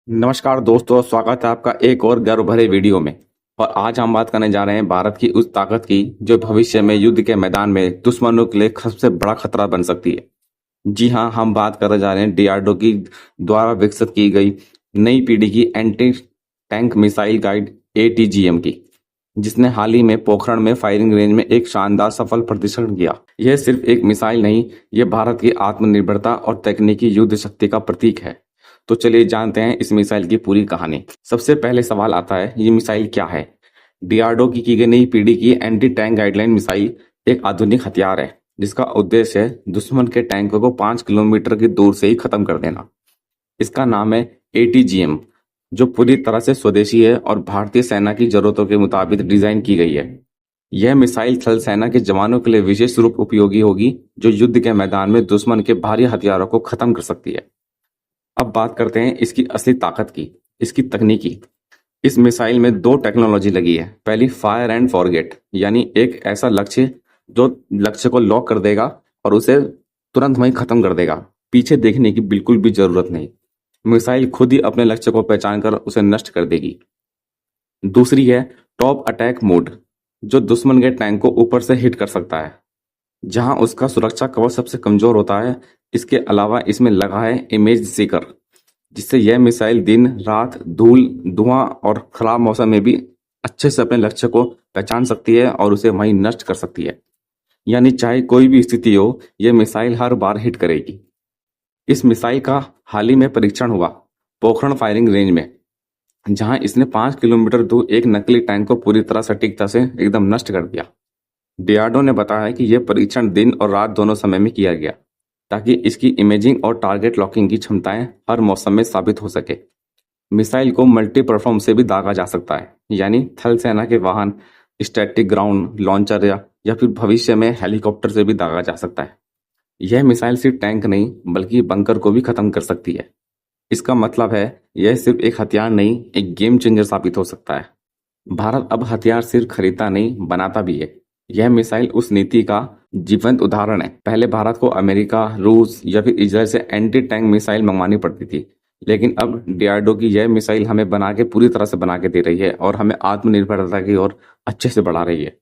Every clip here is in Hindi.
नमस्कार दोस्तों, स्वागत है आपका एक और गर्व भरे वीडियो में। और आज हम बात करने जा रहे हैं भारत की उस ताकत की जो भविष्य में युद्ध के मैदान में दुश्मनों के लिए सबसे बड़ा खतरा बन सकती है। जी हाँ, हम बात करने जा रहे हैं डीआरडीओ की द्वारा विकसित की गई नई पीढ़ी की anti tank missile guide ATGM की, जिसने हाल ही में पोखरण में फायरिंग रेंज में एक शानदार सफल प्रदर्शन किया। यह सिर्फ एक मिसाइल नहीं, यह भारत की आत्मनिर्भरता और तकनीकी युद्ध शक्ति का प्रतीक है। तो चलिए जानते हैं इस मिसाइल की पूरी कहानी। सबसे पहले सवाल आता है, ये मिसाइल क्या है? डीआरडीओ की गई नई पीढ़ी की एंटी टैंक गाइडलाइन मिसाइल एक आधुनिक हथियार है जिसका उद्देश्य है दुश्मन के टैंकों को 5 किलोमीटर की दूर से ही खत्म कर देना। इसका नाम है एटीजीएम, जो पूरी तरह से स्वदेशी है और भारतीय सेना की जरूरतों के मुताबिक डिजाइन की गई है। यह मिसाइल थल सेना के जवानों के लिए विशेष रूप उपयोगी होगी, जो युद्ध के मैदान में दुश्मन के भारी हथियारों को खत्म कर सकती है। अब बात करते हैं इसकी असली ताकत की, इसकी तकनीकी। इस मिसाइल में दो टेक्नोलॉजी लगी है। पहली, फायर एंड फॉरगेट, यानी एक ऐसा लक्ष्य जो लक्ष्य को लॉक कर देगा और उसे तुरंत वहीं खत्म कर देगा। पीछे देखने की बिल्कुल भी जरूरत नहीं, मिसाइल खुद ही अपने लक्ष्य को पहचान कर उसे नष्ट कर देगी। दूसरी है टॉप अटैक मोड, जो दुश्मन के टैंक को ऊपर से हिट कर सकता है, जहां उसका सुरक्षा कवच सबसे कमजोर होता है। इसके अलावा इसमें लगा है इमेज सीकर, जिससे यह मिसाइल दिन रात, धूल, धुआं और खराब मौसम में भी अच्छे से अपने लक्ष्य को पहचान सकती है और उसे वहीं नष्ट कर सकती है। यानी चाहे कोई भी स्थिति हो, यह मिसाइल हर बार हिट करेगी। इस मिसाइल का हाल ही में परीक्षण हुआ पोखरण फायरिंग रेंज में, जहां इसने 5 किलोमीटर दूर एक नकली टैंक को पूरी तरह सटीकता से एकदम नष्ट कर दिया। डीआरडीओ ने बताया कि यह परीक्षण दिन और रात दोनों समय में किया गया, ताकि इसकी इमेजिंग और टारगेट लॉकिंग की क्षमताएं हर मौसम में साबित हो सके। मिसाइल को मल्टी प्लेटफॉर्म से भी दागा जा सकता है, यानी थल सेना के वाहन, स्टैटिक ग्राउंड लॉन्चर या फिर भविष्य में हेलीकॉप्टर से भी दागा जा सकता है। यह मिसाइल सिर्फ टैंक नहीं बल्कि बंकर को भी खत्म कर सकती है। इसका मतलब है यह सिर्फ एक हथियार नहीं, एक गेम चेंजर साबित हो सकता है। भारत अब हथियार सिर्फ खरीदता नहीं, बनाता भी है। यह मिसाइल उस नीति का जीवंत उदाहरण है। पहले भारत को अमेरिका, रूस या फिर इजराइल से एंटी टैंक मिसाइल मंगवानी पड़ती थी, लेकिन अब डीआरडीओ की यह मिसाइल हमें पूरी तरह से बना के दे रही है और हमें आत्मनिर्भरता की ओर अच्छे से बढ़ा रही है।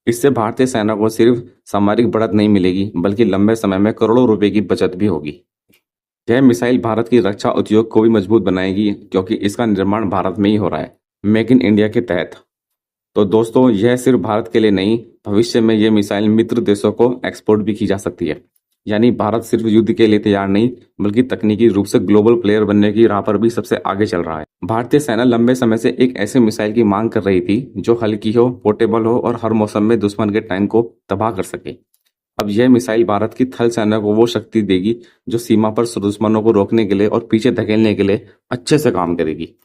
इससे भारतीय सेना को सिर्फ सामरिक बढ़त नहीं मिलेगी, बल्कि लंबे समय में करोड़ों रुपए की बचत भी होगी। यह मिसाइल भारत की रक्षा उद्योग को भी मजबूत बनाएगी, क्योंकि इसका निर्माण भारत में ही हो रहा है, मेक इन इंडिया के तहत। तो दोस्तों, यह सिर्फ भारत के लिए नहीं, भविष्य में यह मिसाइल मित्र देशों को एक्सपोर्ट भी की जा सकती है। यानी भारत सिर्फ युद्ध के लिए तैयार नहीं, बल्कि तकनीकी रूप से ग्लोबल प्लेयर बनने की राह पर भी सबसे आगे चल रहा है। भारतीय सेना लंबे समय से एक ऐसे मिसाइल की मांग कर रही थी जो हल्की हो, पोर्टेबल हो और हर मौसम में दुश्मन के टैंक को तबाह कर सके। अब यह मिसाइल भारत की थल सेना को वो शक्ति देगी जो सीमा पर दुश्मनों को रोकने के लिए और पीछे धकेलने के लिए अच्छे से काम करेगी।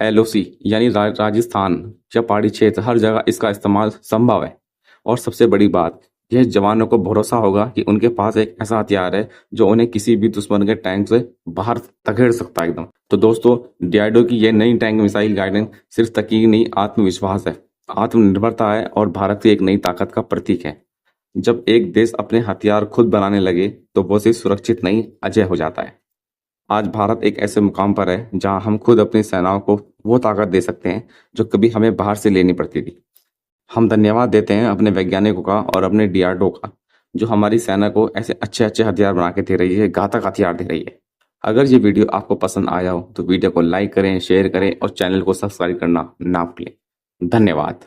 एलओसी यानी राजस्थान या पहाड़ी क्षेत्र, हर जगह इसका इस्तेमाल संभव है। और सबसे बड़ी बात, यह जवानों को भरोसा होगा कि उनके पास एक ऐसा हथियार है जो उन्हें किसी भी दुश्मन के टैंक से बाहर धकेल सकता है एकदम। तो दोस्तों, डीआरडीओ की यह नई टैंक मिसाइल गाइडेंस सिर्फ तकनीक नहीं, आत्मविश्वास है, आत्मनिर्भरता है और भारत की एक नई ताकत का प्रतीक है। जब एक देश अपने हथियार खुद बनाने लगे तो वो सिर्फ सुरक्षित नहीं, अजय हो जाता है। आज भारत एक ऐसे मुकाम पर है जहां हम खुद अपनी सेनाओं को वो ताकत दे सकते हैं जो कभी हमें बाहर से लेनी पड़ती थी। हम धन्यवाद देते हैं अपने वैज्ञानिकों का और अपने डीआरडीओ का, जो हमारी सेना को ऐसे अच्छे अच्छे हथियार बना के दे रही है, घातक हथियार दे रही है। अगर ये वीडियो आपको पसंद आया हो तो वीडियो को लाइक करें, शेयर करें और चैनल को सब्सक्राइब करना ना भूलें। धन्यवाद।